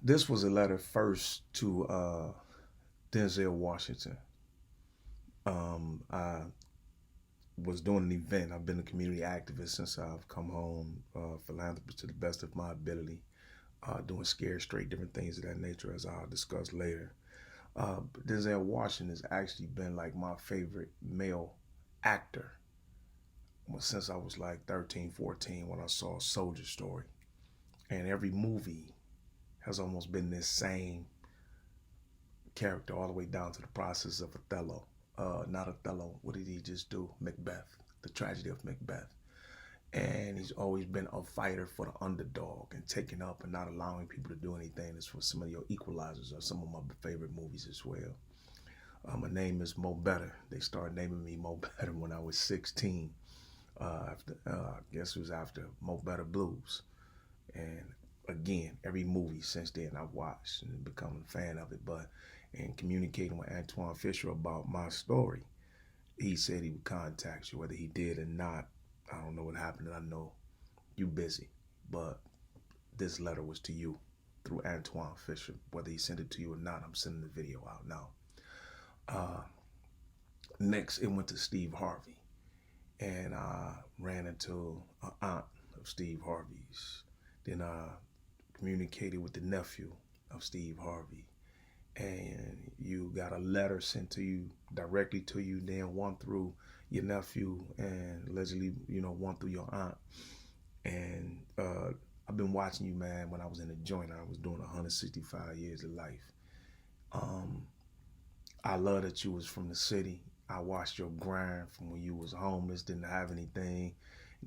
This was a letter first to Denzel Washington. I was doing an event. I've been a community activist since I've come home, philanthropist to the best of my ability, doing scared straight, different things of that nature, as I'll discuss later. Denzel Washington has actually been like my favorite male actor since I was like 13, 14 when I saw Soldier Story. And every movie has almost been this same character all the way down to the process of Othello. Not Othello, what did he just do? Macbeth, the tragedy of Macbeth. And he's always been a fighter for the underdog and taking up and not allowing people to do anything. It's for some of your equalizers or some of my favorite movies as well. My name is Mo Better. They started naming me Mo Better when I was 16. I guess it was after Mo Better Blues. And again, every movie since then I've watched and become a fan of it. But in communicating with Antoine Fisher about my story, he said he would contact you, whether he did or not. I don't know what happened. I know you busy, but this letter was to you through Antoine Fisher. Whether he sent it to you or not, I'm sending the video out now. Next, it went to Steve Harvey, and I ran into an aunt of Steve Harvey's. Then I communicated with the nephew of Steve Harvey, and you got a letter sent to you directly to you, then one through your nephew, and allegedly, one through your aunt. And I've been watching you, man. When I was in the joint, I was doing 165 years of life. I love that you was from the city. I watched your grind from when you was homeless, didn't have anything,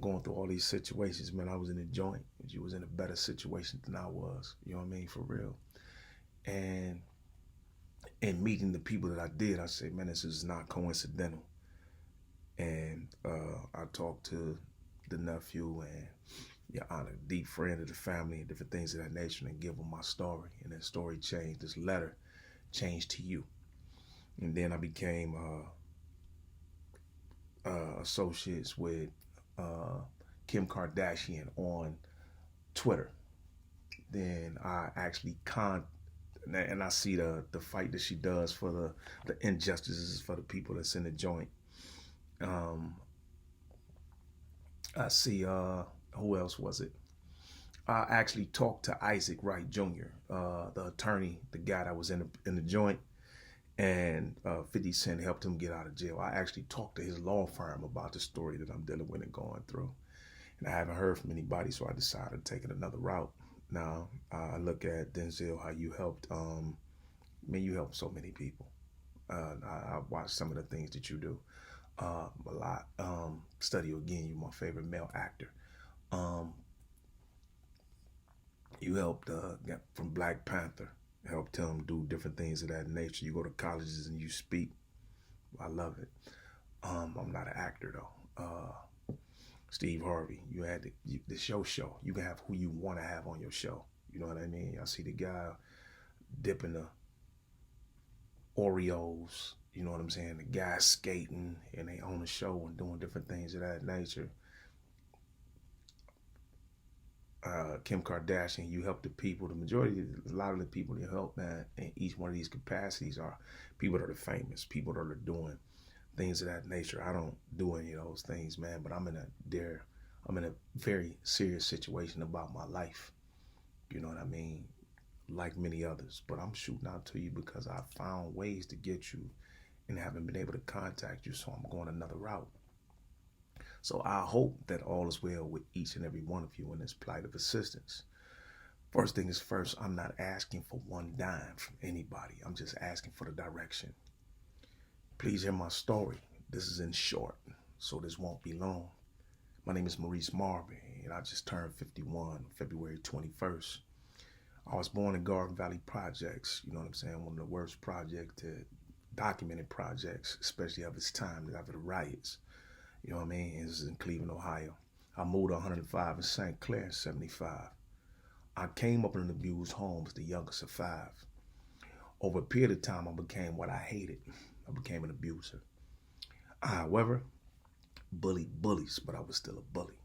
going through all these situations. Man, I was in the joint. You was in a better situation than I was. You know what I mean? For real. And meeting the people that I did, I said, man, this is not coincidental. And I talked to the nephew and your aunt, a deep friend of the family, and different things of that nature, and give them my story. And that story changed. This letter changed to you. And then I became associates with Kim Kardashian on Twitter. Then I actually and I see the fight that she does for the injustices for the people that's in the joint. I see who else was it? I actually talked to Isaac Wright Jr., the attorney, the guy that was in the joint, and 50 Cent helped him get out of jail. I actually talked to his law firm about the story that I'm dealing with and going through. And I haven't heard from anybody, so I decided to take it another route. Now, I look at Denzel, how you helped, you helped so many people. I watched some of the things that you do a lot. Study you again, you're my favorite male actor. You helped from Black Panther, helped him do different things of that nature. You go to colleges and you speak. I love it. I'm not an actor though. Steve Harvey, you had the show. You can have who you want to have on your show. You know what I mean? I see the guy dipping the Oreos. You know what I'm saying? The guy skating and they on the show and doing different things of that nature. Kim Kardashian, you help the people. A lot of the people you help, man, in each one of these capacities are people that are famous, people that are doing things of that nature. I don't do any of those things, man, but I'm in a very serious situation about my life. You know what I mean? Like many others, but I'm shooting out to you because I found ways to get you and haven't been able to contact you, so I'm going another route. So I hope that all is well with each and every one of you in this plight of assistance. First thing is first, I'm not asking for one dime from anybody. I'm just asking for the direction. Please hear my story. This is in short, so this won't be long. My name is Maurice Marvin, and I just turned 51 February 21st. I was born in Garden Valley Projects, you know what I'm saying, one of the worst documented projects, especially of its time, after the riots. You know what I mean? This is in Cleveland, Ohio. I moved to 105 in St. Clair in 75. I came up in an abused home as the youngest of 5. Over a period of time, I became what I hated. I became an abuser. However, bullied bullies, but I was still a bully.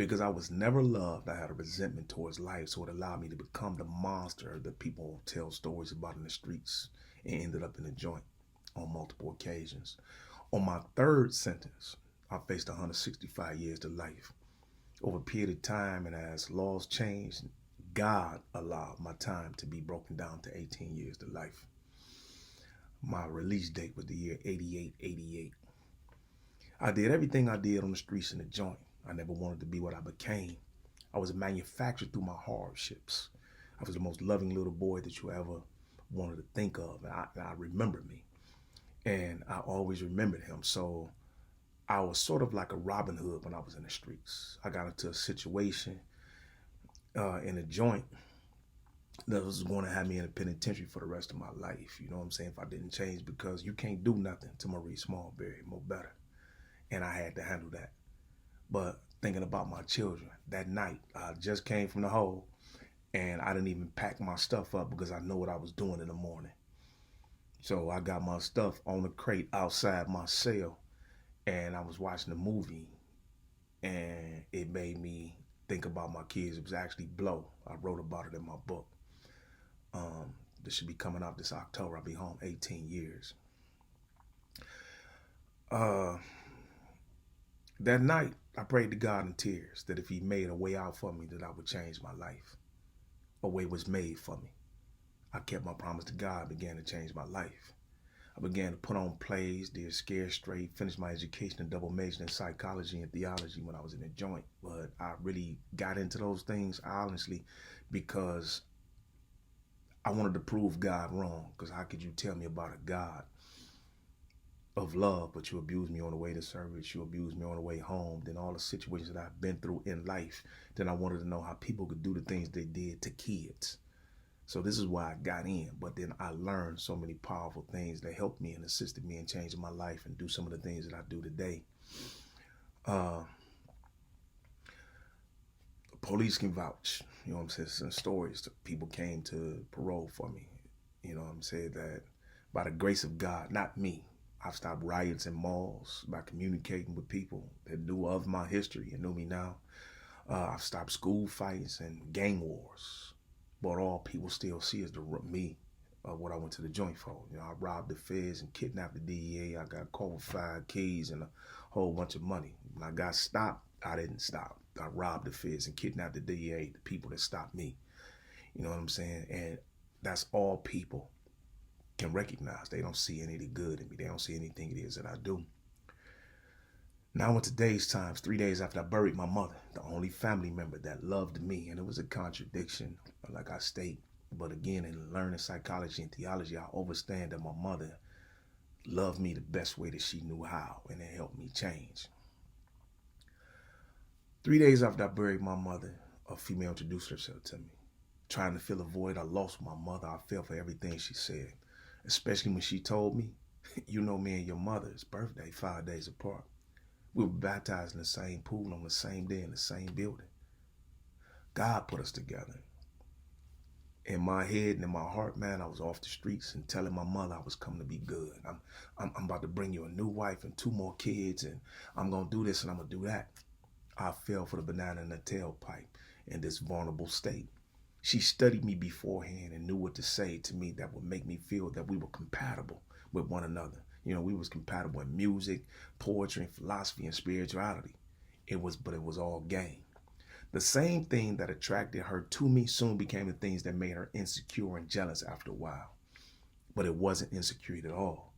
Because I was never loved, I had a resentment towards life, so it allowed me to become the monster that people tell stories about in the streets, and ended up in a joint on multiple occasions. On my third sentence, I faced 165 years to life. Over a period of time, and as laws changed, God allowed my time to be broken down to 18 years to life. My release date was the year 88. I did everything I did on the streets in the joint. I never wanted to be what I became. I was manufactured through my hardships. I was the most loving little boy that you ever wanted to think of. And I remember me. And I always remembered him. So I was sort of like a Robin Hood when I was in the streets. I got into a situation in a joint that was going to have me in a penitentiary for the rest of my life. You know what I'm saying? If I didn't change, because you can't do nothing to Maurice Smallberry more better. And I had to handle that. But thinking about my children, that night, I just came from the hole, and I didn't even pack my stuff up because I know what I was doing in the morning. So I got my stuff on the crate outside my cell, and I was watching a movie, and it made me think about my kids. It was actually Blow. I wrote about it in my book. This should be coming out this October. I'll be home 18 years. That night, I prayed to God in tears that if he made a way out for me, that I would change my life. A way was made for me. I kept my promise to God, began to change my life. I began to put on plays, did Scared Straight, finished my education and double majored in psychology and theology when I was in a joint. But I really got into those things, honestly, because I wanted to prove God wrong. Because how could you tell me about a God of love, but you abuse me on the way to service, you abuse me on the way home, then all the situations that I've been through in life, then I wanted to know how people could do the things they did to kids. So this is why I got in, but then I learned so many powerful things that helped me and assisted me in changing my life and do some of the things that I do today. Police can vouch, you know what I'm saying, some stories, people came to parole for me, you know what I'm saying, that by the grace of God, not me, I've stopped riots in malls by communicating with people that knew of my history and knew me now. I've stopped school fights and gang wars. But all people still see is me, what I went to the joint for. You know, I robbed the feds and kidnapped the DEA. I got caught with 5 keys and a whole bunch of money. When I got stopped, I didn't stop. I robbed the feds and kidnapped the DEA, the people that stopped me. You know what I'm saying? And that's all people can recognize. They don't see any of the good in me. They don't see anything it is that I do. Now in today's times, 3 days after I buried my mother, the only family member that loved me, and it was a contradiction, like I state, but again, in learning psychology and theology, I understand that my mother loved me the best way that she knew how, and it helped me change. 3 days after I buried my mother, a female introduced herself to me. Trying to fill a void I lost with my mother, I fell for everything she said, especially when she told me, you know, me and your mother's birthday 5 days apart. We were baptized in the same pool on the same day in the same building. God put us together. In my head and in my heart, man, I was off the streets and telling my mother I was coming to be good. I'm about to bring you a new wife and 2 more kids, and I'm going to do this and I'm going to do that. I fell for the banana in the tailpipe in this vulnerable state. She studied me beforehand and knew what to say to me that would make me feel that we were compatible with one another. You know, we was compatible in music, poetry, and philosophy and spirituality. But it was all game. The same thing that attracted her to me soon became the things that made her insecure and jealous after a while. But it wasn't insecurity at all.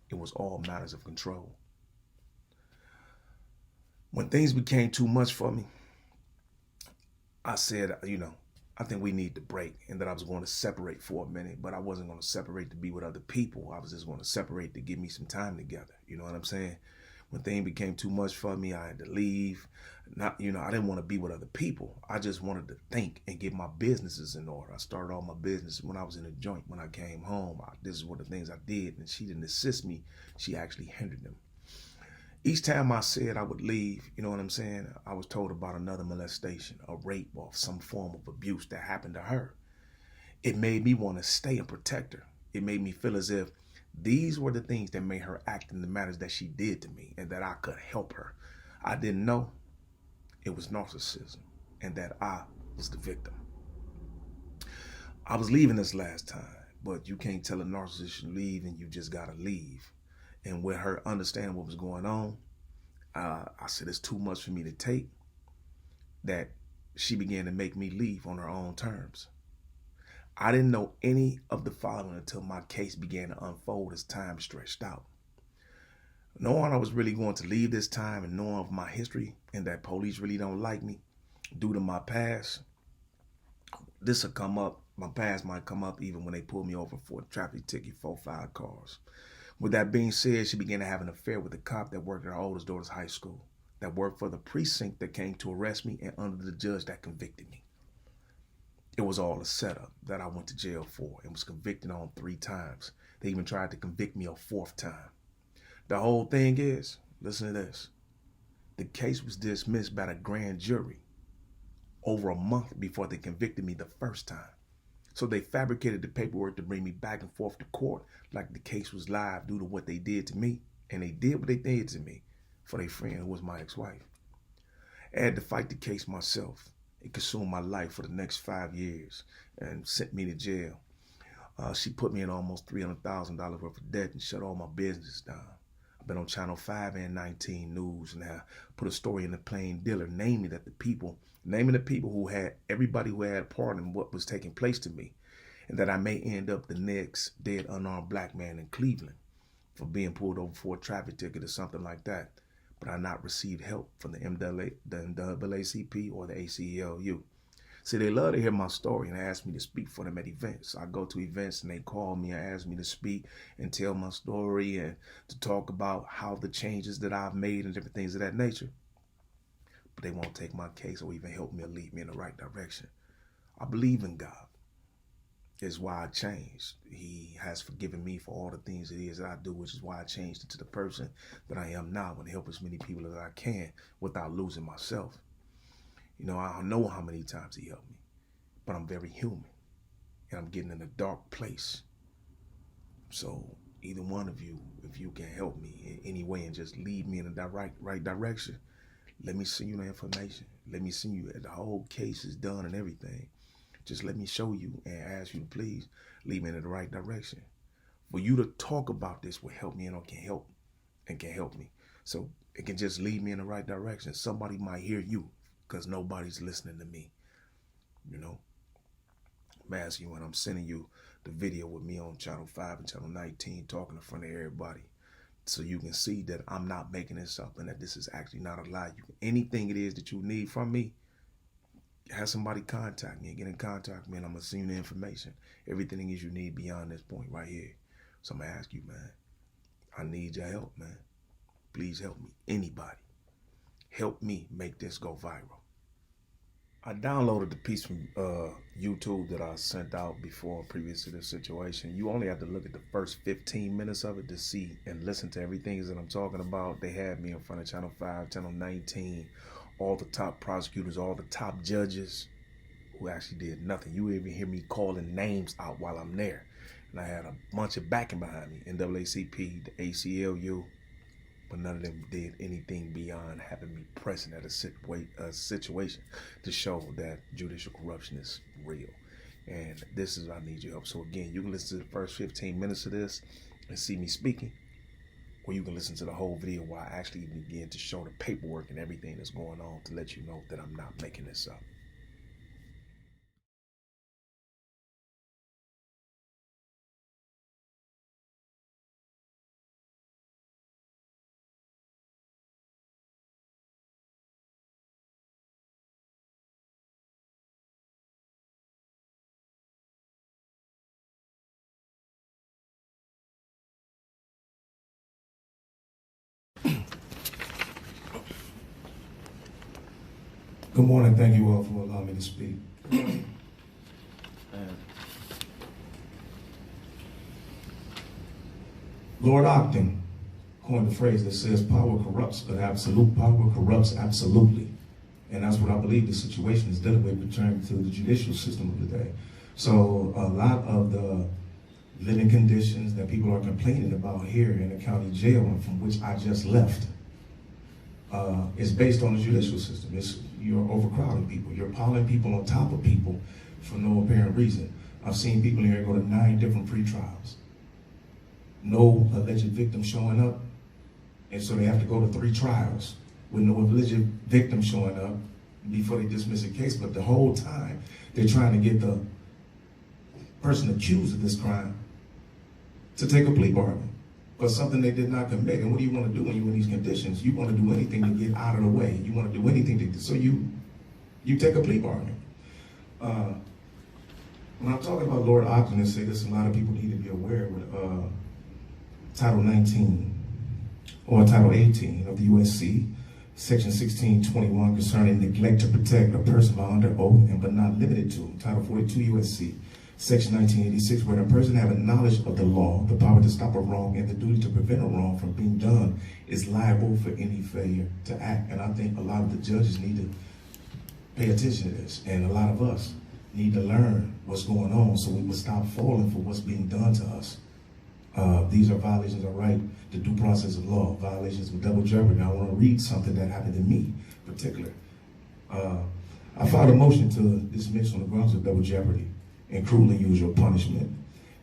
It was all matters of control. When things became too much for me, I said, you know, I think we need to break, and that I was going to separate for a minute, but I wasn't going to separate to be with other people. I was just going to separate to give me some time together. You know what I'm saying? When things became too much for me, I had to leave. I didn't want to be with other people. I just wanted to think and get my businesses in order. I started all my business when I was in a joint. When I came home, this is one of the things I did, and she didn't assist me. She actually hindered them. Each time I said I would leave, you know what I'm saying, I was told about another molestation, a rape, or some form of abuse that happened to her. It made me want to stay and protect her. It made me feel as if these were the things that made her act in the matters that she did to me and that I could help her. I didn't know It was narcissism, and that I was the victim. I was leaving this last time, but you can't tell a narcissist to leave, and you just gotta leave. And with her understanding what was going on, I said it's too much for me to take, that she began to make me leave on her own terms. I didn't know any of the following until my case began to unfold as time stretched out. Knowing I was really going to leave this time, and knowing of my history and that police really don't like me due to my past, this will come up. My past might come up even when they pull me over for a traffic ticket, 4-5 cars. With that being said, she began to have an affair with a cop that worked at her oldest daughter's high school, that worked for the precinct that came to arrest me, and under the judge that convicted me. It was all a setup that I went to jail for and was convicted on 3 times. They even tried to convict me a 4th time. The whole thing is, listen to this, the case was dismissed by the grand jury over a month before they convicted me the first time. So they fabricated the paperwork to bring me back and forth to court like the case was live due to what they did to me. And they did what they did to me for their friend who was my ex-wife. I had to fight the case myself. It consumed my life for the next 5 years and sent me to jail. She put me in almost $300,000 worth of debt and shut all my business down. I've been on Channel 5 and 19 News, and I put a story in the Plain Dealer naming the people who had, everybody who had part in what was taking place to me, and that I may end up the next dead unarmed black man in Cleveland for being pulled over for a traffic ticket or something like that. But I not received help from the NAACP or the ACLU. See, they love to hear my story and ask me to speak for them at events. I go to events and they call me and ask me to speak and tell my story and to talk about how the changes that I've made and different things of that nature. But they won't take my case or even help me or lead me in the right direction. I believe in God. It's why I changed. He has forgiven me for all the things it is that I do, which is why I changed into the person that I am now and help as many people as I can without losing myself. You know, I don't know how many times he helped me, but I'm very human and I'm getting in a dark place. So either one of you, if you can help me in any way and just lead me in the right direction, let me send you the information. Let me send you, the whole case is done and everything. Just let me show you and ask you to please lead me in the right direction. For you to talk about this will help me and can help me. So it can just lead me in the right direction. Somebody might hear you because nobody's listening to me. You know, I'm asking you when I'm sending you the video with me on Channel 5 and Channel 19 talking in front of everybody, so you can see that I'm not making this up and that this is actually not a lie. Anything it is that you need from me, have somebody contact me and get in contact with me, and I'm going to send you the information. Everything is you need beyond this point right here. So I'm going to ask you, man, I need your help, man. Please help me. Anybody. Help me make this go viral. I downloaded the piece from YouTube that I sent out before, previous to this situation. You only have to look at the first 15 minutes of it to see and listen to everything that I'm talking about. They had me in front of Channel 5, Channel 19, all the top prosecutors, all the top judges who actually did nothing. You even hear me calling names out while I'm there. And I had a bunch of backing behind me, NAACP, the ACLU, but none of them did anything beyond having me present at a situation to show that judicial corruption is real. And this is why I need your help. So again, you can listen to the first 15 minutes of this and see me speaking, or you can listen to the whole video where I actually begin to show the paperwork and everything that's going on to let you know that I'm not making this up. Good morning. Thank you all for allowing me to speak. Lord Ogden coined the phrase that says power corrupts, but absolute power corrupts absolutely. And that's what I believe the situation is dealing with returning to the judicial system of the day. So a lot of the living conditions that people are complaining about here in the county jail, and from which I just left, is based on the judicial system. It's you're overcrowding people. You're piling people on top of people for no apparent reason. I've seen people in here go to 9 different pre-trials. No alleged victim showing up, and so they have to go to 3 trials with no alleged victim showing up before they dismiss a case. But the whole time, they're trying to get the person accused of this crime to take a plea bargain for something they did not commit. And what do you want to do when you're in these conditions? You want to do anything to get out of the way. You want to do anything to, so you take a plea bargain. When I'm talking about Lord Ogden, and say this, a lot of people need to be aware with Title 19 or Title 18 of the USC, Section 1621, concerning neglect to protect a person by under oath and but not limited to. Title 42 USC, Section 1986, where a person having knowledge of the law, the power to stop a wrong, and the duty to prevent a wrong from being done is liable for any failure to act. And I think a lot of the judges need to pay attention to this, and a lot of us need to learn what's going on so we will stop falling for what's being done to us. These are violations of right, the due process of law, violations of double jeopardy. Now, I want to read something that happened to me in particular. I filed a motion to dismiss on the grounds of double jeopardy and cruel and unusual punishment.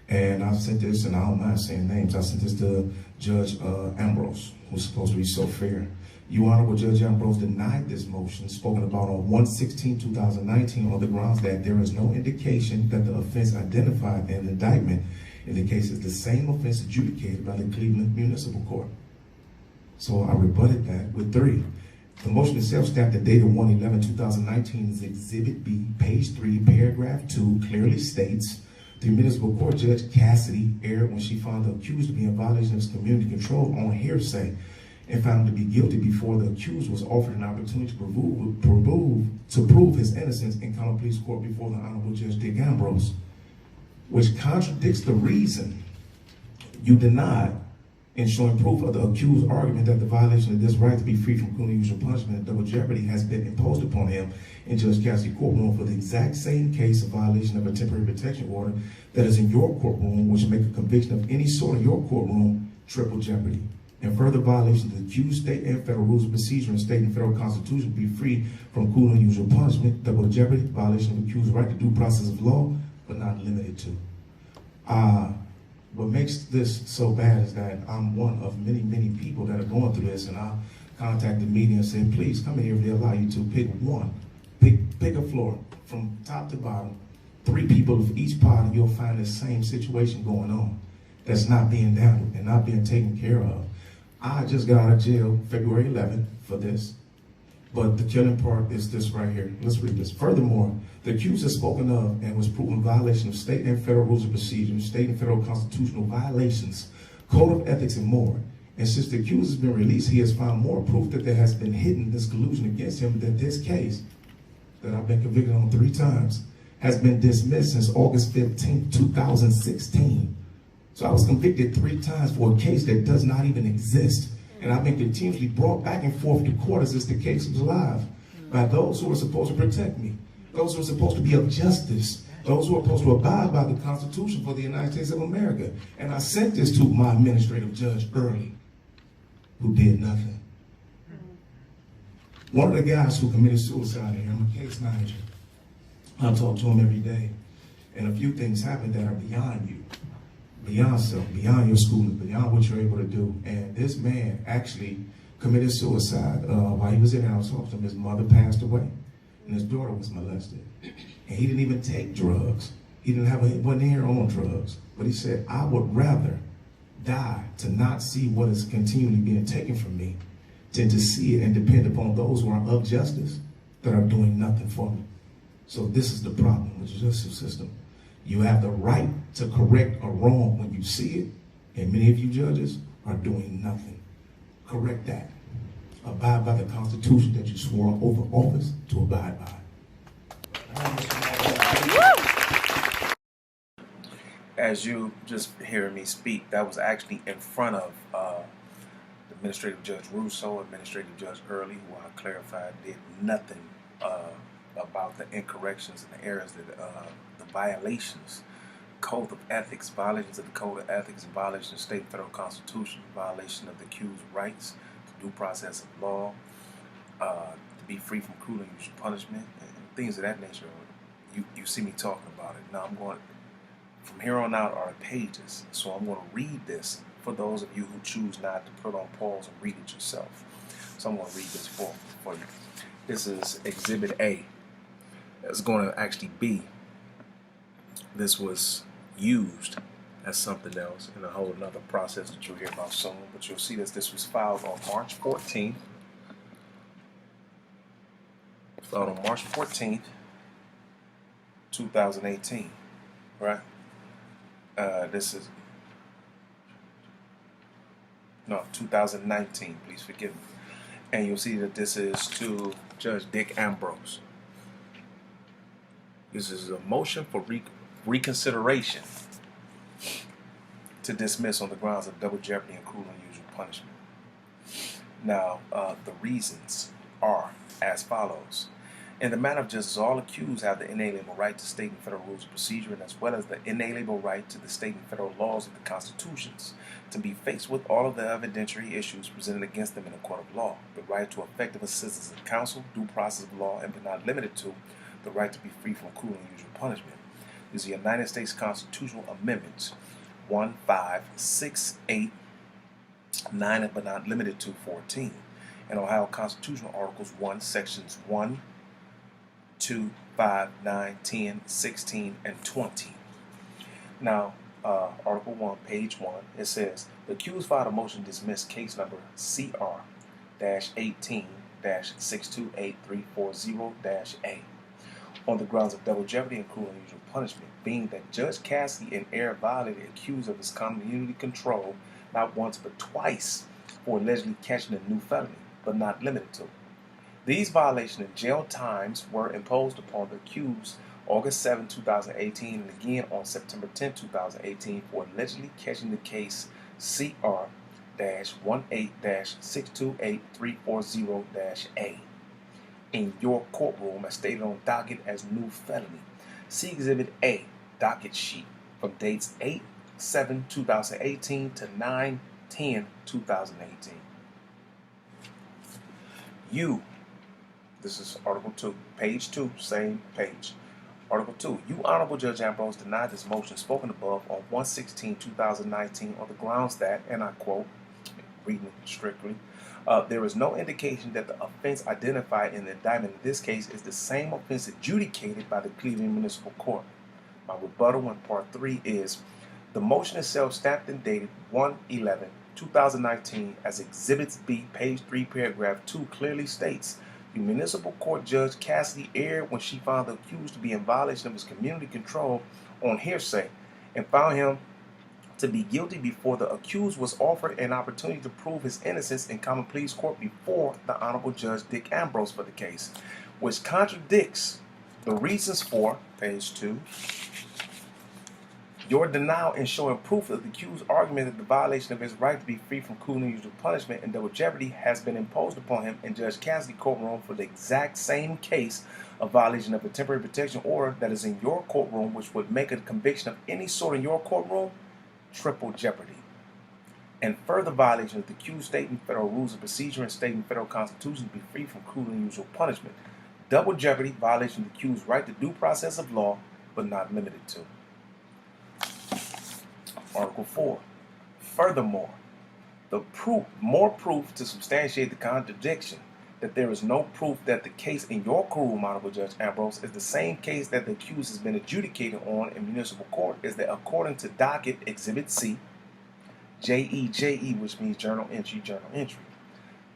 And I sent this, and I don't mind saying names, I sent this to Judge Ambrose, who's supposed to be so fair. You Honorable Judge Ambrose denied this motion spoken about on 1/16/2019 on the grounds that there is no indication that the offense identified in the indictment in the case is the same offense adjudicated by the Cleveland Municipal Court. So I rebutted that with 3. The motion itself, stamped and dated 1/11/2019, is Exhibit B, page 3, paragraph 2, clearly states the municipal court judge Cassidy erred when she found the accused to be in violation of his community control on hearsay and found him to be guilty before the accused was offered an opportunity to prove his innocence in common police court before the Honorable Judge Dick Ambrose, which contradicts the reason you denied in showing proof of the accused's argument that the violation of this right to be free from cruel and unusual punishment and double jeopardy has been imposed upon him in Judge Cassidy's courtroom for the exact same case of violation of a temporary protection order that is in your courtroom, which make a conviction of any sort in your courtroom triple jeopardy. And further violation of the accused state and federal rules of procedure and state and federal constitution be free from cruel and unusual punishment, double jeopardy, violation of accused right to due process of law, but not limited to. What makes this so bad is that I'm one of many, many people that are going through this, and I contacted the media and said, please come in here if they allow you to pick one. Pick a floor from top to bottom, 3 people of each pod, and you'll find the same situation going on that's not being handled and not being taken care of. I just got out of jail February 11th for this, but the killing part is this right here. Let's read this. Furthermore, the accused has spoken of and was proven violation of state and federal rules of procedure, state and federal constitutional violations, code of ethics, and more. And since the accused has been released, he has found more proof that there has been hidden this collusion against him, that this case that I've been convicted on 3 times has been dismissed since August 15, 2016. So I was convicted 3 times for a case that does not even exist. And I've been continuously brought back and forth to court as if the case was alive by those who are supposed to protect me, those who are supposed to be of justice, those who are supposed to abide by the Constitution for the United States of America. And I sent this to my administrative judge early, who did nothing. One of the guys who committed suicide here, I'm a case manager. I talk to him every day. And a few things happen that are beyond you, beyond self, beyond your schooling, beyond what you're able to do. And this man actually committed suicide while he was in the house. His mother passed away, and his daughter was molested. And he didn't even take drugs. He wasn't here on drugs. But he said, I would rather die to not see what is continually being taken from me than to see it and depend upon those who are of justice that are doing nothing for me. So this is the problem with the justice system. You have the right to correct a wrong when you see it, and many of you judges are doing nothing. Correct that. Abide by the Constitution that you swore on oath of office to abide by. As you just hearing me speak, that was actually in front of Administrative Judge Russo, Administrative Judge Early, who I clarified did nothing about the incorrections and the errors, the violations, code of ethics, violations of the code of ethics, violations of state and federal constitution, violation of the accused's rights to due process of law, be free from cruel and unusual punishment, and things of that nature. You see me talking about it. Now I'm going, from here on out are the pages. So I'm going to read this for those of you who choose not to put on pause and read it yourself. So I'm going to read this for you. This is Exhibit A. It's going to actually be, this was used as something else in a whole another process that you'll hear about soon. But you'll see that this was filed on March 14th. Filed on March 14th, 2018. Right? This is, no, 2019, please forgive me. And you'll see that this is to Judge Dick Ambrose. This is a motion for reconsideration to dismiss on the grounds of double jeopardy and cruel and unusual punishment. Now, the reasons are as follows. In the matter of justice, all accused have the inalienable right to state and federal rules of procedure, and as well as the inalienable right to the state and federal laws of the constitutions, to be faced with all of the evidentiary issues presented against them in a court of law, the right to effective assistance of counsel, due process of law, and but not limited to, the right to be free from cruel and unusual punishment. These are the United States Constitutional Amendments 1, 5, 6, 8, 9, and but not limited to 14, and Ohio Constitutional Articles 1, Sections 1, 2, 5, 9, 10, 16, and 20. Now, Article 1, page 1, it says, the accused filed a motion to dismiss case number CR-18-628340-A on the grounds of double jeopardy and cruel and unusual punishment, being that Judge Cassidy in error violated accused of his community control not once but twice for allegedly catching a new felony, but not limited to. These violations and jail times were imposed upon the accused August 7, 2018, and again on September 10, 2018, for allegedly catching the case CR-18-6283440-A in your courtroom as stated on docket as new felony. See Exhibit A, docket sheet, from dates 8/7/2018 to 9/10/2018. This is Article 2, page 2, same page. Article 2, you, Honorable Judge Ambrose, denied this motion spoken above on 1/16/2019 on the grounds that, and I quote, reading it strictly, there is no indication that the offense identified in the indictment in this case is the same offense adjudicated by the Cleveland Municipal Court. My rebuttal in Part 3 is, the motion itself stamped and dated 1/11/2019 as Exhibits B, page 3, paragraph 2 clearly states, the Municipal Court Judge Cassidy erred when she found the accused to be in violation of his community control on hearsay and found him to be guilty before the accused was offered an opportunity to prove his innocence in common pleas court before the Honorable Judge Dick Ambrose for the case, which contradicts the reasons for, page 2, your denial in showing proof of the accused's argument that the violation of his right to be free from cruel and unusual punishment and double jeopardy has been imposed upon him in Judge Cassidy's courtroom for the exact same case of violation of a temporary protection order that is in your courtroom, which would make a conviction of any sort in your courtroom triple jeopardy. And further violation of the accused state and federal rules of procedure and state and federal constitution to be free from cruel and unusual punishment. Double jeopardy, violation of the accused's right to due process of law, but not limited to. Article 4. Furthermore, more proof to substantiate the contradiction that there is no proof that the case in your courtroom, Honorable Judge Ambrose, is the same case that the accused has been adjudicated on in municipal court is that according to docket Exhibit C, JE, which means journal entry,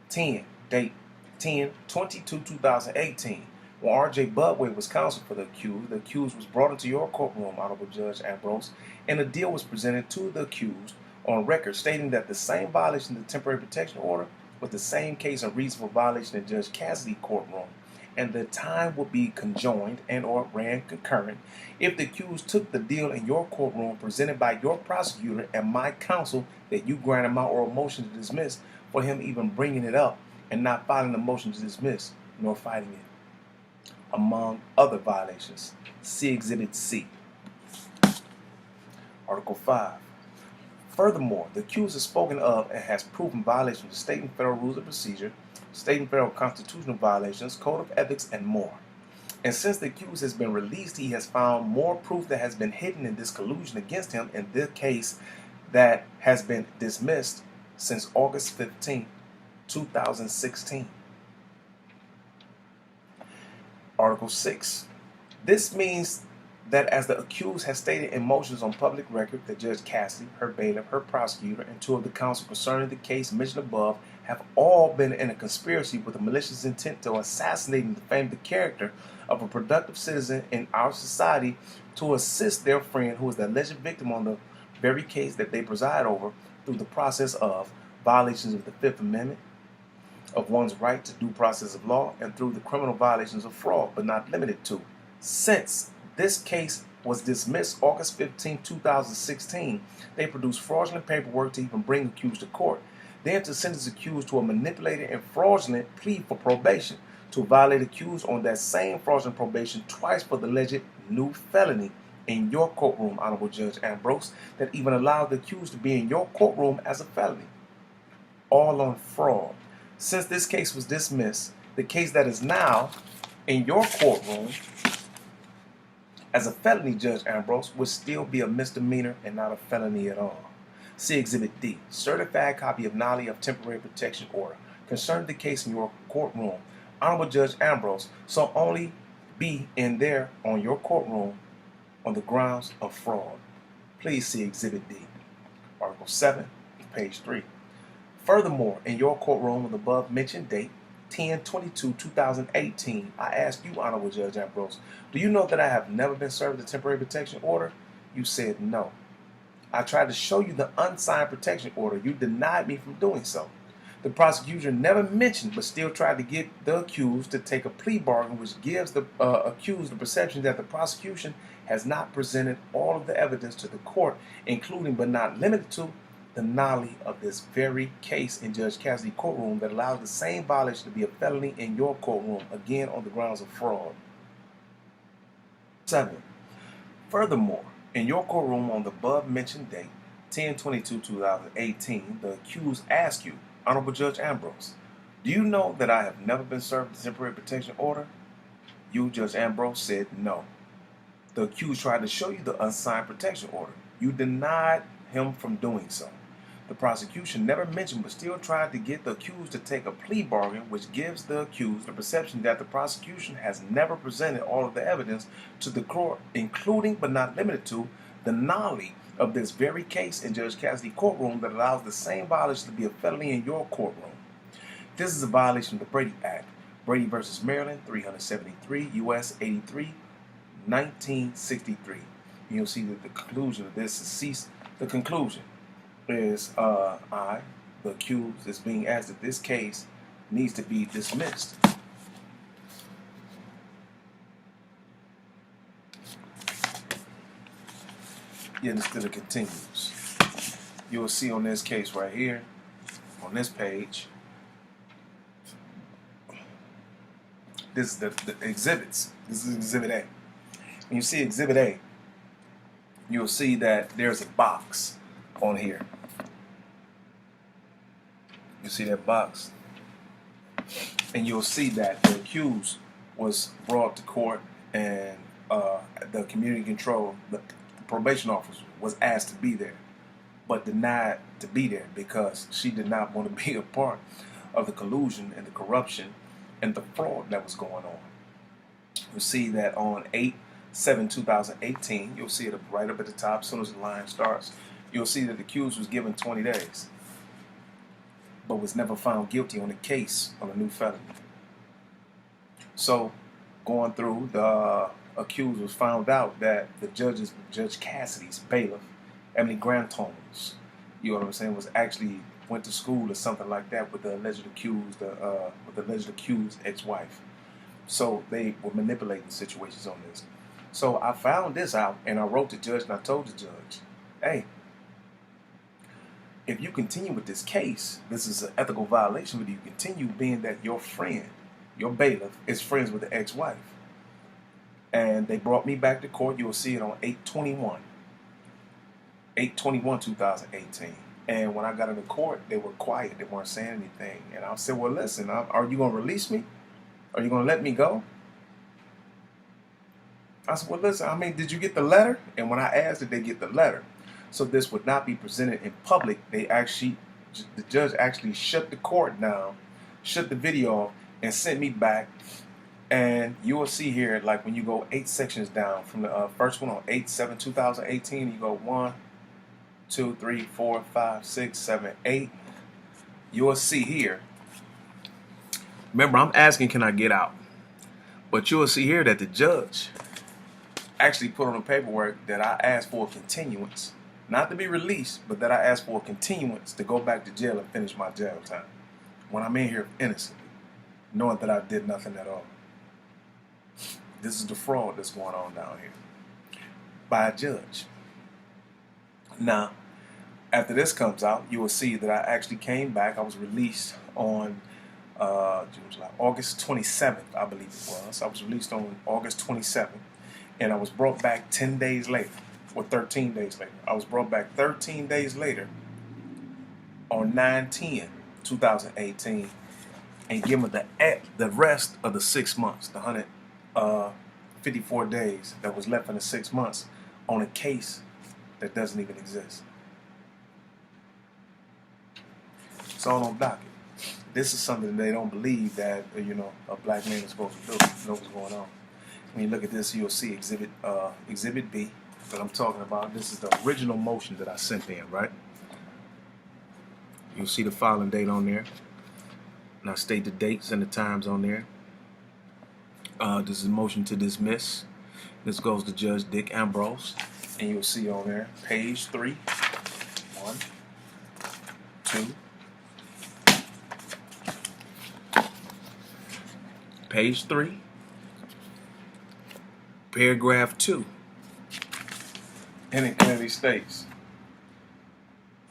10, date 10/22/2018, when R.J. Budway was counsel for the accused was brought into your courtroom, Honorable Judge Ambrose, and a deal was presented to the accused on record stating that the same violation of the temporary protection order was the same case of reasonable violation in Judge Cassidy's courtroom, and the time would be conjoined and or ran concurrent if the accused took the deal in your courtroom presented by your prosecutor and my counsel that you granted my oral motion to dismiss for him even bringing it up and not filing the motion to dismiss nor fighting it, among other violations. See Exhibit C. Article 5. Furthermore, the accused is spoken of and has proven violation of the state and federal rules of procedure state and federal constitutional violations, code of ethics, and more. And since the accused has been released, he has found more proof that has been hidden in this collusion against him in this case that has been dismissed since August 15, 2016. Article 6. This means that as the accused has stated in motions on public record that Judge Cassidy, her bailiff, her prosecutor, and two of the counsel concerning the case mentioned above have all been in a conspiracy with a malicious intent to assassinate and defame the character of a productive citizen in our society to assist their friend who is the alleged victim on the very case that they preside over through the process of violations of the Fifth Amendment, of one's right to due process of law, and through the criminal violations of fraud, but not limited to. Since this case was dismissed August 15, 2016, they produced fraudulent paperwork to even bring accused to court, then to sentence accused to a manipulated and fraudulent plea for probation, to violate accused on that same fraudulent probation twice for the alleged new felony in your courtroom, Honorable Judge Ambrose, that even allowed the accused to be in your courtroom as a felony. All on fraud. Since this case was dismissed, the case that is now in your courtroom as a felony, Judge Ambrose, would still be a misdemeanor and not a felony at all. See Exhibit D, certified copy of NALI of temporary protection order concerning the case in your courtroom, Honorable Judge Ambrose, so only be in there on your courtroom on the grounds of fraud. Please see Exhibit D, Article 7, page 3. Furthermore, in your courtroom on the above mentioned date, 10/22/2018, I ask you, Honorable Judge Ambrose, do you know that I have never been served a temporary protection order? You said no. I tried to show you the unsigned protection order. You denied me from doing so. The prosecution never mentioned but still tried to get the accused to take a plea bargain, which gives the accused the perception that the prosecution has not presented all of the evidence to the court, including but not limited to the NALI of this very case in Judge Cassidy's courtroom that allows the same violation to be a felony in your courtroom, again on the grounds of fraud. 7. Furthermore, in your courtroom on the above mentioned date, 10/22/2018, the accused asked you, Honorable Judge Ambrose, do you know that I have never been served a temporary protection order? You, Judge Ambrose, said no. The accused tried to show you the unsigned protection order. You denied him from doing so. The prosecution never mentioned but still tried to get the accused to take a plea bargain, which gives the accused the perception that the prosecution has never presented all of the evidence to the court, including but not limited to the NALI of this very case in Judge Cassidy's courtroom that allows the same violation to be a felony in your courtroom. This is a violation of the Brady Act, Brady v. Maryland, 373 U.S. 83, 1963. You'll see that the conclusion of this is ceased. The conclusion is the accused is being asked that this case needs to be dismissed. Yet it still continues. You will see on this case right here, on this page, this is the exhibits. This is Exhibit A. When you see Exhibit A, you'll see that there's a box on here. You see that box? And you'll see that the accused was brought to court and the community control, the probation officer, was asked to be there, but denied to be there because she did not want to be a part of the collusion and the corruption and the fraud that was going on. You'll see that on 8/7/2018, you'll see it right up at the top, as soon as the line starts, you'll see that the accused was given 20 days, but was never found guilty on the case on a new felony. So, going through, the accused was found out that the Judge Cassidy's bailiff, Emily Grantones, you know what I'm saying, was actually went to school or something like that with the alleged accused, ex-wife. So they were manipulating situations on this. So I found this out and I wrote the judge and I told the judge, hey, if you continue with this case, this is an ethical violation, but you continue being that your friend, your bailiff, is friends with the ex-wife. And they brought me back to court. You will see it on 8/21/2018. And when I got into court, they were quiet. They weren't saying anything. And I said, well, listen, are you going to release me? Are you going to let me go? I said, well, listen, I mean, did you get the letter? And when I asked, did they get the letter? So this would not be presented in public. The judge actually shut the court down, shut the video off, and sent me back. And you will see here, like when you go 8 sections down from the first one on 8/7/2018, you go 1, 2, 3, 4, 5, 6, 7, 8. You will see here. Remember, I'm asking, can I get out? But you will see here that the judge actually put on the paperwork that I asked for a continuance, not to be released, but that I asked for a continuance to go back to jail and finish my jail time when I'm in here innocently, knowing that I did nothing at all. This is the fraud that's going on down here by a judge. Now, after this comes out, you will see that I actually came back. I was released on August 27th, I believe it was. I was released on August 27th. And I was brought back 10 days later, or 13 days later. I was brought back 13 days later on 9/10/2018 and given the rest of the 6 months, the 154 days that was left in the 6 months on a case that doesn't even exist. It's all on docket. This is something they don't believe that, a black man is supposed to do. Know what's going on. When you look at this, you'll see Exhibit B that I'm talking about. This is the original motion that I sent in, right? You'll see the filing date on there. And I state the dates and the times on there. This is a motion to dismiss. This goes to Judge Dick Ambrose. And you'll see on there, page 3. 1, 2. Page 3. Paragraph 2, and it clearly states,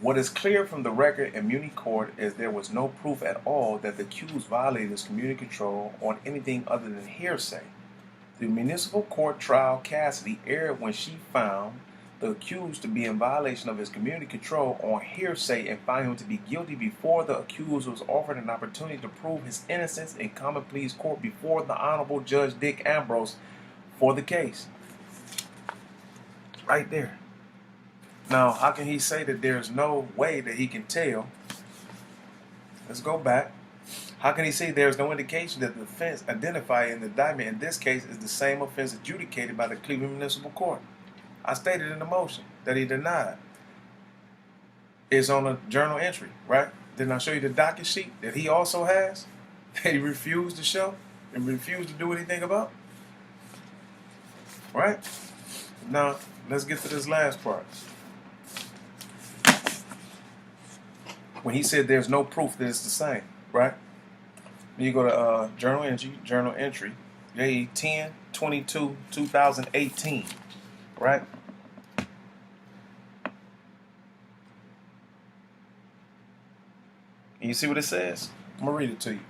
what is clear from the record in Muni Court is there was no proof at all that the accused violated his community control on anything other than hearsay. The municipal court trial Cassidy erred when she found the accused to be in violation of his community control on hearsay and found him to be guilty before the accused was offered an opportunity to prove his innocence in common pleas court before the Honorable Judge Dick Ambrose for the case. Right there. Now, how can he say that there's no way that he can tell? Let's go back. How can he say there's no indication that the offense identified in the indictment in this case is the same offense adjudicated by the Cleveland Municipal Court? I stated in the motion that he denied. It's on a journal entry, right? Didn't I show you the docket sheet that he also has? That he refused to show and refused to do anything about? Right? Now, let's get to this last part. When he said there's no proof that it's the same, right? When you go to journal entry, day 10/22/2018, right? And you see what it says? I'm going to read it to you.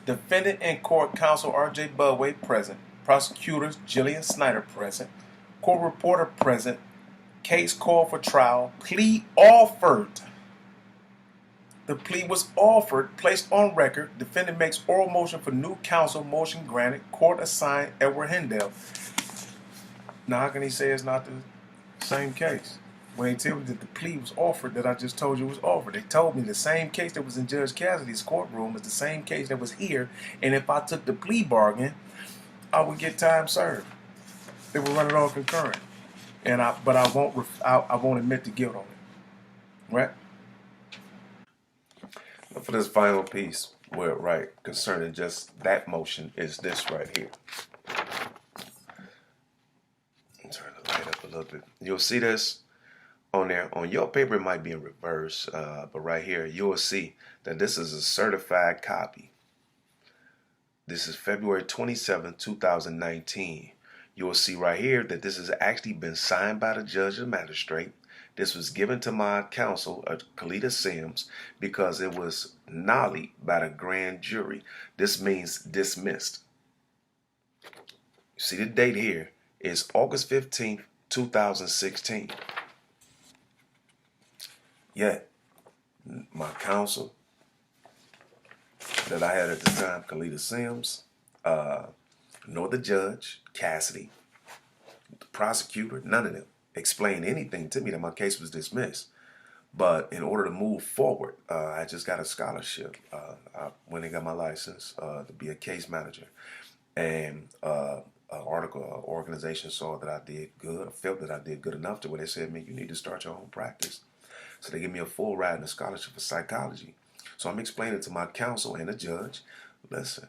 Defendant in court counsel R.J. Budway present. Prosecutors Jillian Snyder present. Court reporter present. Case called for trial. Plea offered. The plea was offered, placed on record. Defendant makes oral motion for new counsel. Motion granted. Court assigned Edward Hendel. Now, how can he say it's not the same case? When they tell me that the plea was offered that I just told you was offered. They told me the same case that was in Judge Cassidy's courtroom is the same case that was here. And if I took the plea bargain, I would get time served. They would run it all concurrent. But I won't admit to guilt on it. Right? For this final piece, concerning just that motion is this right here. Turn the light up a little bit. You'll see this on there. On your paper, it might be in reverse, but right here, you'll see that this is a certified copy. This is February 27, 2019. You'll see right here that this has actually been signed by the judge and magistrate. This was given to my counsel, Kalita Sims, because it was nollied by the grand jury. This means dismissed. You see the date here is August 15th, 2016. Yet, My counsel that I had at the time, Kalita Sims, nor the judge, Cassidy, the prosecutor, none of them explained anything to me that my case was dismissed. But in order to move forward, I just got a scholarship. I went and got my license to be a case manager. And an organization saw that I did good, or felt that I did good enough to where they said, man, you need to start your own practice. So they give me a full ride and a scholarship for psychology. So I'm explaining to my counsel and the judge, listen,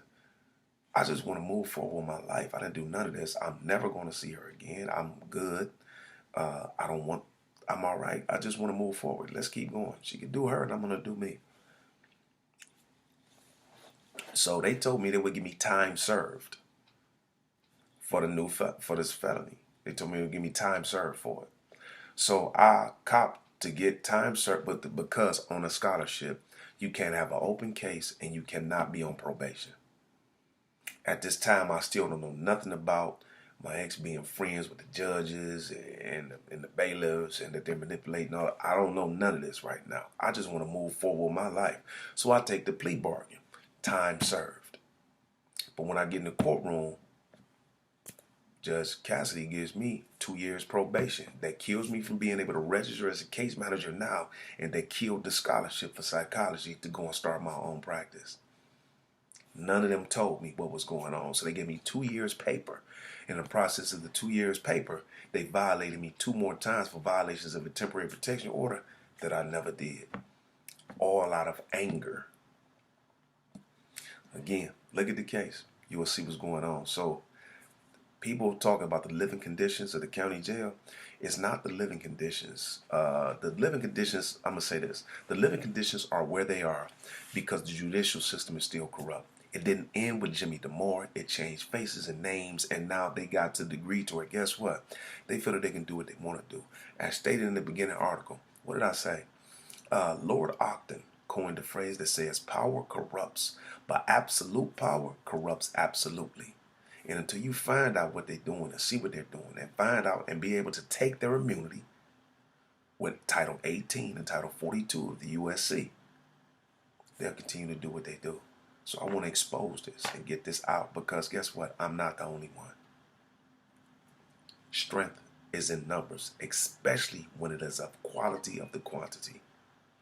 I just want to move forward with my life. I didn't do none of this. I'm never going to see her again. I'm good. I don't want, I'm all right. I just want to move forward. Let's keep going. She can do her and I'm going to do me. So they told me they would give me time served for for this felony. They told me they would give me time served for it. So I copped to get time served, but because on a scholarship, you can't have an open case and you cannot be on probation. At this time, I still don't know nothing about my ex being friends with the judges and the bailiffs and that they're manipulating all. I don't know none of this right now. I just want to move forward with my life. So I take the plea bargain, time served. But when I get in the courtroom, Judge Cassidy gives me 2 years probation. That kills me from being able to register as a case manager now, and that killed the scholarship for psychology to go and start my own practice. None of them told me what was going on. So they gave me 2 years paper. In the process of the 2 years paper, they violated me 2 more times for violations of a temporary protection order that I never did. All out of anger. Again, look at the case. You will see what's going on. So people talk about the living conditions of the county jail. It's not the living conditions. The living conditions, I'm going to say this. The living conditions are where they are because the judicial system is still corrupt. It didn't end with Jimmy DeMore. It changed faces and names, and now they got to the degree to where, guess what? They feel that they can do what they want to do. As stated in the beginning article, what did I say? Lord Ogden coined a phrase that says power corrupts, but absolute power corrupts absolutely. And until you find out what they're doing and see what they're doing and find out and be able to take their immunity with Title 18 and Title 42 of the USC, they'll continue to do what they do. So I want to expose this and get this out because guess what? I'm not the only one. Strength is in numbers, especially when it is of quality of the quantity.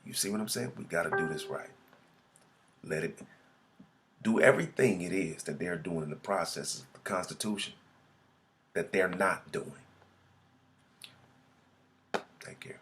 You see what I'm saying? We got to do this right. Let it do everything it is that they're doing in the process of the Constitution that they're not doing. Take care.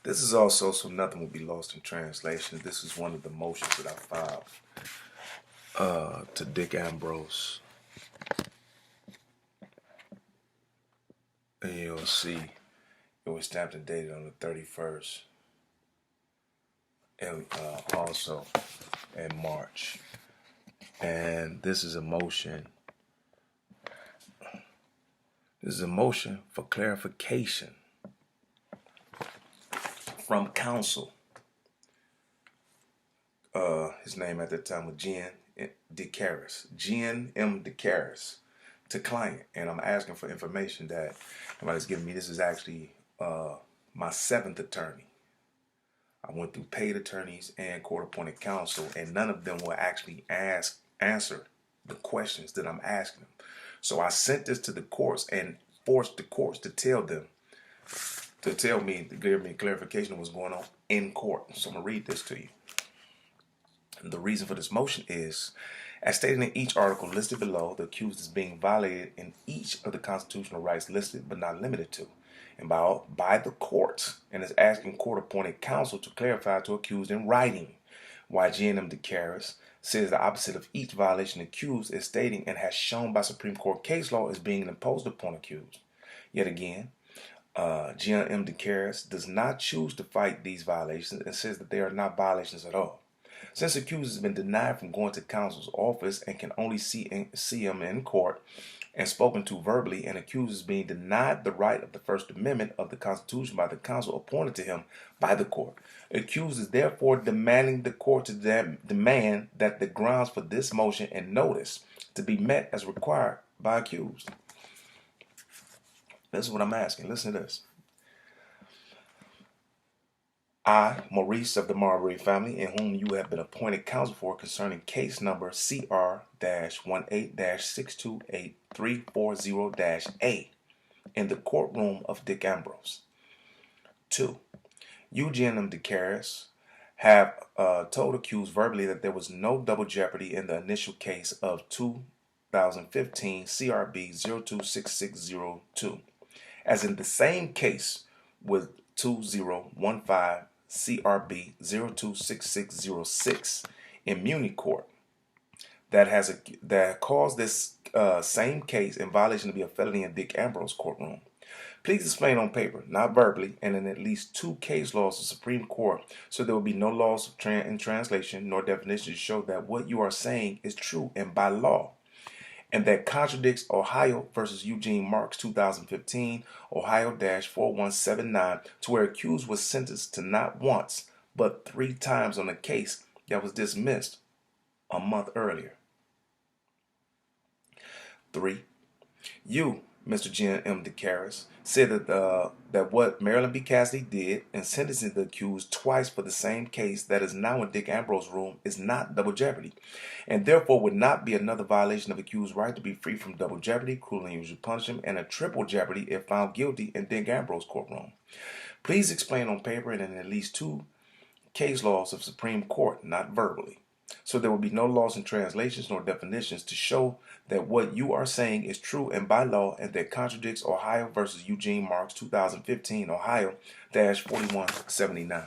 This is also so nothing will be lost in translation. This is one of the motions that I filed to Dick Ambrose. And you'll see it was stamped and dated on the 31st. And also in March. And this is a motion. This is a motion for clarification from counsel. His name at that time was Jen DeCaris. Jen M. DeCaris to client. And I'm asking for information that somebody's giving me. This is actually my 7th attorney. I went through paid attorneys and court-appointed counsel, and none of them will actually answer the questions that I'm asking them. So I sent this to the courts and forced the courts to tell me, to give me clarification of what's going on in court. So I'm going to read this to you. And the reason for this motion is, as stated in each article listed below, the accused is being violated in each of the constitutional rights listed but not limited to, and by the courts, and is asking court-appointed counsel to clarify to accused in writing why G&M DeCaris says the opposite of each violation accused is stating and has shown by Supreme Court case law is being imposed upon accused. Yet again, G&M DeCaris does not choose to fight these violations and says that they are not violations at all. Since accused has been denied from going to counsel's office and can only see him in court and spoken to verbally, and accused is being denied the right of the First Amendment of the Constitution by the counsel appointed to him by the court. Accused is therefore demanding the court to demand that the grounds for this motion and notice to be met as required by accused. This is what I'm asking. Listen to this. I, Maurice of the Marbury family, in whom you have been appointed counsel for concerning case number CR-18-628340-A in the courtroom of Dick Ambrose. 2. You, G&M DeCaris, have told accused verbally that there was no double jeopardy in the initial case of 2015 CRB 026602, as in the same case with 2015 CRB 026606 in Muni Court that caused this same case in violation to be a felony in Dick Ambrose courtroom. Please explain on paper, not verbally, and in at least 2 case laws of the Supreme Court, so there will be no loss in translation nor definition to show that what you are saying is true and by law, and that contradicts Ohio versus Eugene Marks 2015, Ohio-4179, to where accused was sentenced to not once, but 3 times on a case that was dismissed a month earlier. 3. You, Mr. G&M DeCaris, said that what Marilyn B. Cassidy did in sentencing the accused twice for the same case that is now in Dick Ambrose's room is not double jeopardy, and therefore would not be another violation of accused right to be free from double jeopardy, cruel and unusual punishment, and a triple jeopardy if found guilty in Dick Ambrose courtroom. Please explain on paper and in at least 2 case laws of Supreme Court, not verbally, so there will be no loss in translations nor definitions to show that what you are saying is true and by law, and that contradicts Ohio versus Eugene Marks 2015, Ohio-4179.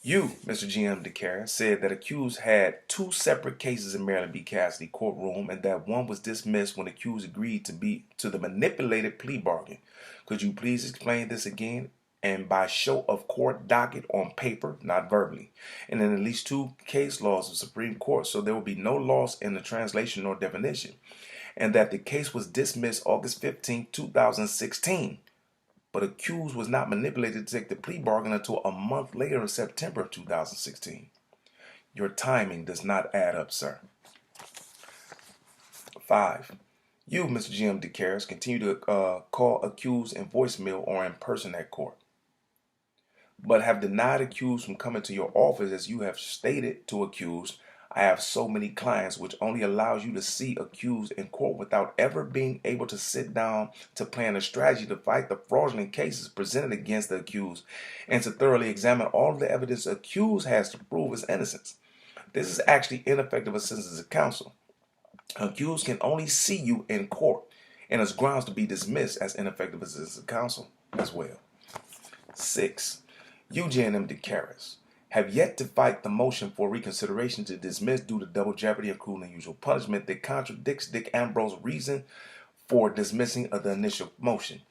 You, Mr. G.M. DeCaris, said that accused had 2 separate cases in Marilyn B. Cassidy courtroom, and that one was dismissed when accused agreed to the manipulated plea bargain. Could you please explain this again, and by show of court docket on paper, not verbally, and in at least 2 case laws of Supreme Court, so there will be no loss in the translation or definition, and that the case was dismissed August 15, 2016, but accused was not manipulated to take the plea bargain until a month later in September of 2016. Your timing does not add up, sir. 5. You, Mr. G.M. DeCaris, continue to call accused in voicemail or in person at court, but have denied accused from coming to your office, as you have stated to accused, I have so many clients, which only allows you to see accused in court without ever being able to sit down to plan a strategy to fight the fraudulent cases presented against the accused and to thoroughly examine all the evidence accused has to prove his innocence. This is actually ineffective assistance of counsel. Accused can only see you in court and is grounds to be dismissed as ineffective assistance of counsel. as well. 6. You, J&M DeCaris, have yet to fight the motion for reconsideration to dismiss due to double jeopardy or cruel and unusual punishment that contradicts Dick Ambrose's reason for dismissing of the initial motion.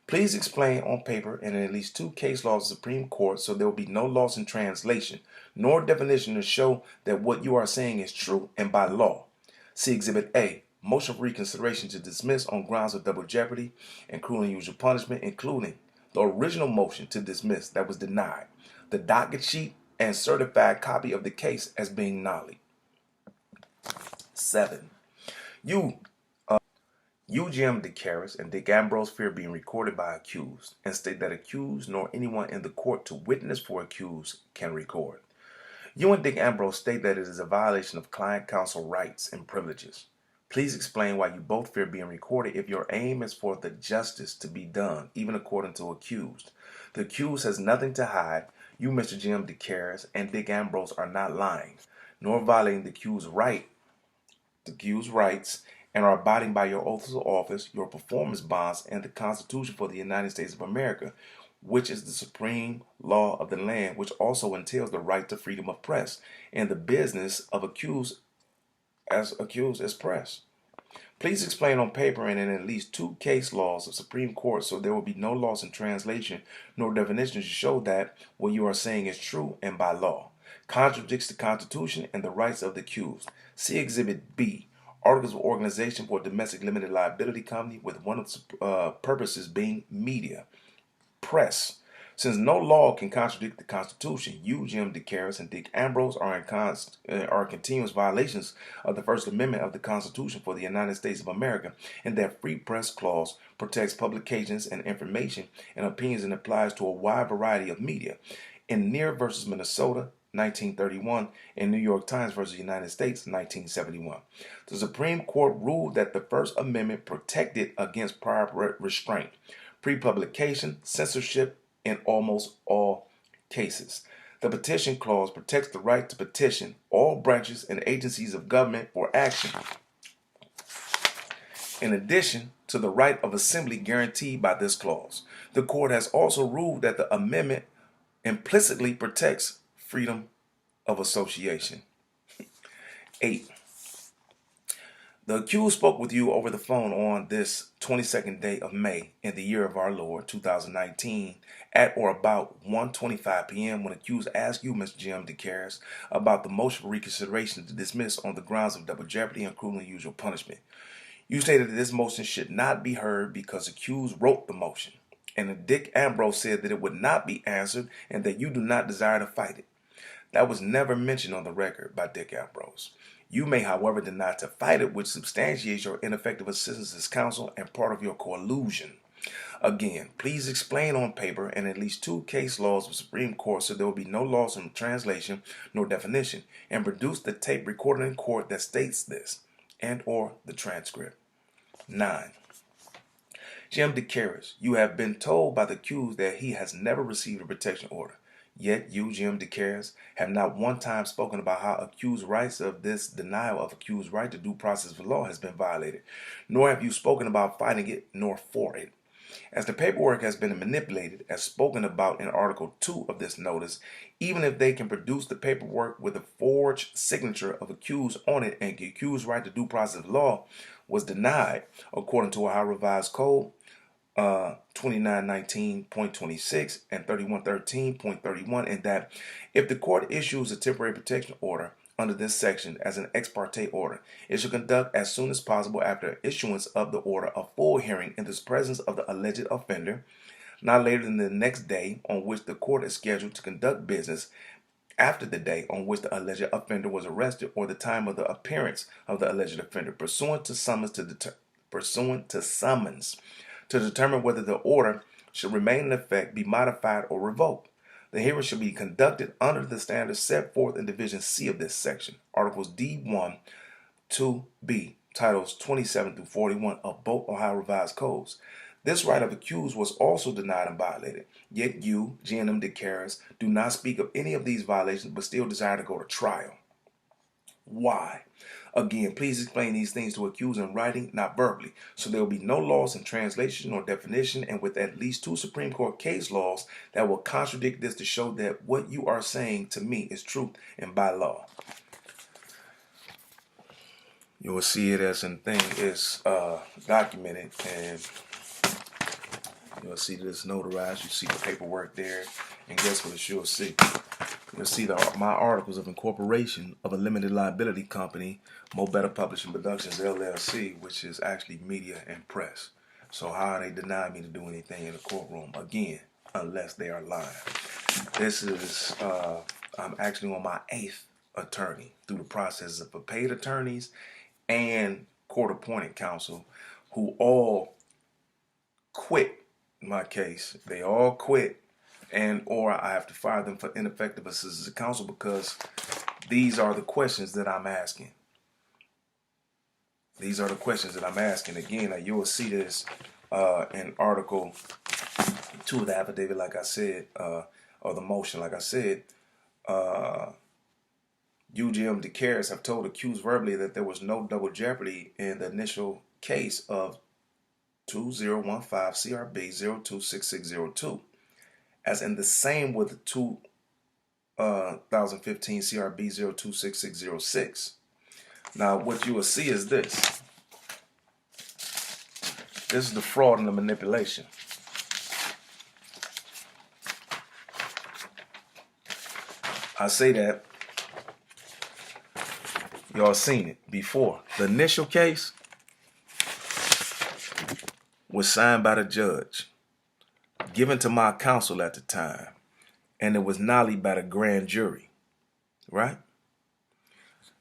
Please explain on paper and in at least 2 case laws of the Supreme Court so there will be no loss in translation, nor definition to show that what you are saying is true and by law. See Exhibit A, motion for reconsideration to dismiss on grounds of double jeopardy and cruel and unusual punishment, including the original motion to dismiss that was denied, the docket sheet, and certified copy of the case as being nolly. 7. You, J.M. DeCaris and Dick Ambrose fear being recorded by accused and state that accused nor anyone in the court to witness for accused can record. You and Dick Ambrose state that it is a violation of client counsel rights and privileges. Please explain why you both fear being recorded if your aim is for the justice to be done, even according to accused. The accused has nothing to hide. You, Mr. J.M. DeCaris, and Dick Ambrose are not lying, nor violating the accused's rights, and are abiding by your oaths of office, your performance bonds, and the Constitution for the United States of America, which is the supreme law of the land, which also entails the right to freedom of press and the business of accused as press. Please explain on paper and in at least 2 case laws of Supreme Court so there will be no loss in translation nor definition to show that what you are saying is true and by law, contradicts the Constitution and the rights of the accused. See Exhibit B, Articles of Organization for a Domestic Limited Liability Company, with one of the purposes being media, press. Since no law can contradict the Constitution, you, Jim DeCaris, and Dick Ambrose are continuous violations of the First Amendment of the Constitution for the United States of America, and that Free Press Clause protects publications and information and opinions and applies to a wide variety of media. In Neer versus Minnesota, 1931, and New York Times versus United States, 1971. The Supreme Court ruled that the First Amendment protected against prior restraint, pre-publication, censorship in almost all cases. The Petition Clause protects the right to petition all branches and agencies of government for action, in addition to the right of assembly guaranteed by this clause. The court has also ruled that the amendment implicitly protects freedom of association. 8. The accused spoke with you over the phone on this 22nd day of May in the year of our Lord, 2019, at or about 1:25 p.m. when accused asked you, Mr. Jim DeCaris, about the motion for reconsideration to dismiss on the grounds of double jeopardy and cruel and unusual punishment. You stated that this motion should not be heard because accused wrote the motion, and that Dick Ambrose said that it would not be answered and that you do not desire to fight it. That was never mentioned on the record by Dick Ambrose. You may, however, deny to fight it, which substantiates your ineffective assistance as counsel and part of your collusion. Again, please explain on paper and at least 2 case laws of the Supreme Court so there will be no loss in translation nor definition, and produce the tape recorded in court that states this, and or the transcript. 9. Jim DeCaris, you have been told by the accused that he has never received a protection order. Yet you, Jim DeCaris, have not one time spoken about how accused rights of this denial of accused right to due process of law has been violated, nor have you spoken about fighting it nor for it. As the paperwork has been manipulated, as spoken about in Article 2 of this notice, even if they can produce the paperwork with a forged signature of accused on it and the accused right to due process of law was denied, according to Ohio Revised Code 2919.26 and 3113.31, and that if the court issues a temporary protection order under this section as an ex parte order, it should conduct as soon as possible after issuance of the order a full hearing in the presence of the alleged offender, not later than the next day on which the court is scheduled to conduct business after the day on which the alleged offender was arrested or the time of the appearance of the alleged offender, pursuant to summons to determine whether the order should remain in effect, be modified, or revoked. The hearing should be conducted under the standards set forth in Division C of this section, Articles D1, 2B, Titles 27 through 41 of both Ohio Revised Codes. This right of accused was also denied and violated. Yet you, J&M DeCaris, do not speak of any of these violations but still desire to go to trial. Why? Again, please explain these things to accused in writing, not verbally, so there will be no loss in translation or definition, and with at least 2 Supreme Court case laws that will contradict this to show that what you are saying to me is truth and by law. You will see it as a thing is documented, and you'll see this notarized. You see the paperwork there, and guess what you'll see? You'll see my articles of incorporation of a limited liability company, Mo Better Publishing Productions LLC, which is actually media and press. So how are they denying me to do anything in the courtroom? Again, unless they are lying. This is, I'm actually on my 8th attorney through the process of paid attorneys and court-appointed counsel who all quit my case. They all quit, and or I have to fire them for ineffective assistance of counsel because these are the questions that I'm asking. These are the questions that I'm asking. Again, you will see this in Article 2 of the affidavit, like I said, or the motion, like I said. UGM DeCaris have told accused verbally that there was no double jeopardy in the initial case of 2015 CRB 026602, as in the same with the 2015 CRB 026606. Now, what you will see is this. This is the fraud and the manipulation. I say that y'all seen it before. The initial case was signed by the judge, given to my counsel at the time, and it was nollied by the grand jury, right?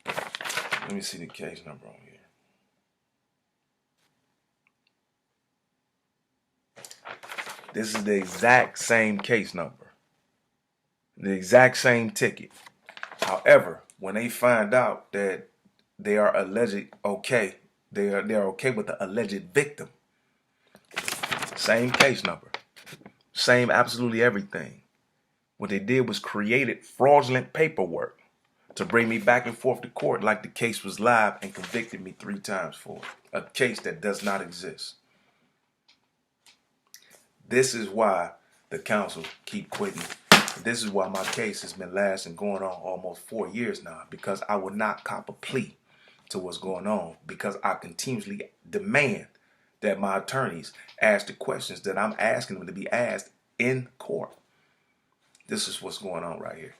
Let me see the case number on here. This is the exact same case number, the exact same ticket. However, when they find out that they are alleged okay, they are okay with the alleged victim. Same case number, same absolutely everything. What they did was created fraudulent paperwork to bring me back and forth to court like the case was live and convicted me 3 times for it. A case that does not exist. This is why the counsel keep quitting. This is why my case has been lasting going on almost 4 years now, because I would not cop a plea to what's going on, because I continuously demand that my attorneys ask the questions that I'm asking them to be asked in court. This is what's going on right here.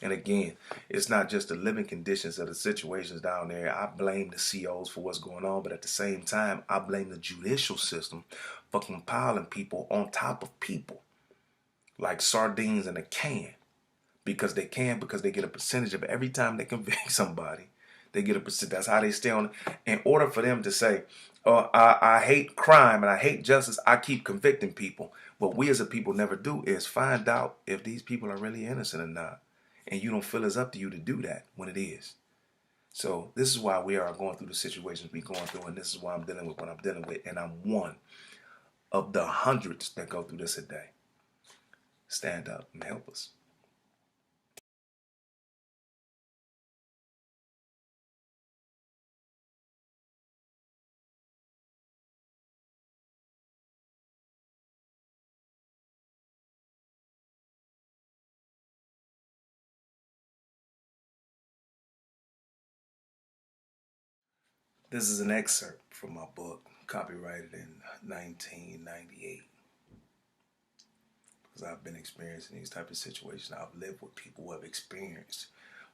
And again, it's not just the living conditions of the situations down there. I blame the COs for what's going on, but at the same time, I blame the judicial system for compiling people on top of people like sardines in a can, because they can, because they get a percentage of every time they convict somebody. They get a percent. That's how they stay on. In order for them to say, "Oh, I hate crime and I hate justice," I keep convicting people. What we as a people never do is find out if these people are really innocent or not. And you don't feel it's up to you to do that when it is. So this is why we are going through the situations we're going through, and this is why I'm dealing with what I'm dealing with. And I'm one of the hundreds that go through this a day. Stand up and help us. This is an excerpt from my book, copyrighted in 1998. Because I've been experiencing these type of situations. I've lived with people who have experienced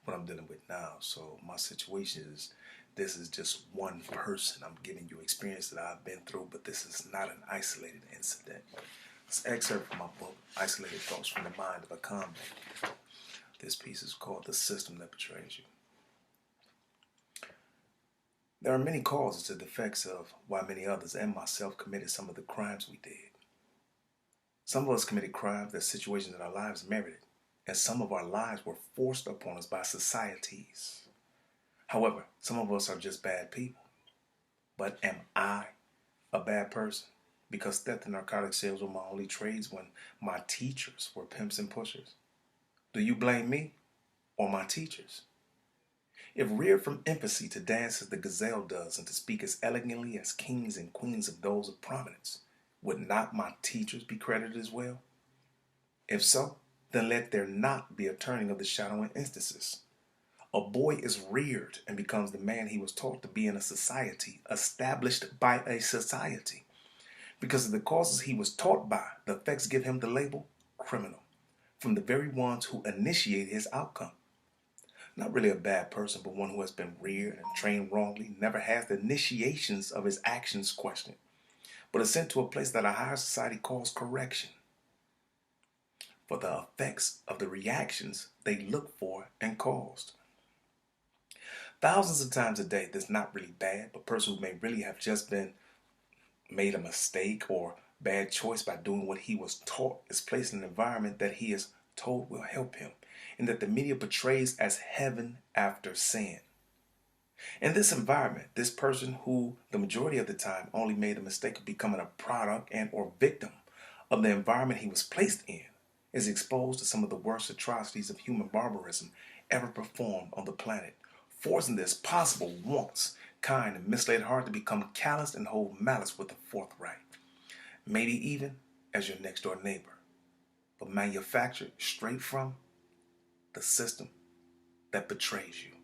what I'm dealing with now. So my situation is, this is just one person. I'm giving you experience that I've been through, but this is not an isolated incident. This excerpt from my book, Isolated Thoughts from the Mind of a Convict. This piece is called The System That Betrays You. There are many causes to defects of why many others and myself committed some of the crimes we did. Some of us committed crimes that situations in our lives merited, and some of our lives were forced upon us by societies. However, some of us are just bad people. But am I a bad person? Because theft and narcotic sales were my only trades when my teachers were pimps and pushers. Do you blame me or my teachers? If reared from infancy to dance as the gazelle does and to speak as elegantly as kings and queens of those of prominence, would not my teachers be credited as well? If so, then let there not be a turning of the shadow in instances. A boy is reared and becomes the man he was taught to be in a society established by a society. Because of the causes he was taught by, the effects give him the label criminal from the very ones who initiate his outcome. Not really a bad person, but one who has been reared and trained wrongly, never has the initiations of his actions questioned, but is sent to a place that a higher society calls correction for the effects of the reactions they look for and caused. Thousands of times a day, that's not really bad, but a person who may really have just been made a mistake or bad choice by doing what he was taught is placed in an environment that he is told will help him, and that the media portrays as heaven after sin. In this environment, this person who the majority of the time only made the mistake of becoming a product and or victim of the environment he was placed in is exposed to some of the worst atrocities of human barbarism ever performed on the planet, forcing this possible once kind and misled heart to become callous and hold malice with the forthright, maybe even as your next door neighbor, but manufactured straight from the system that betrays you.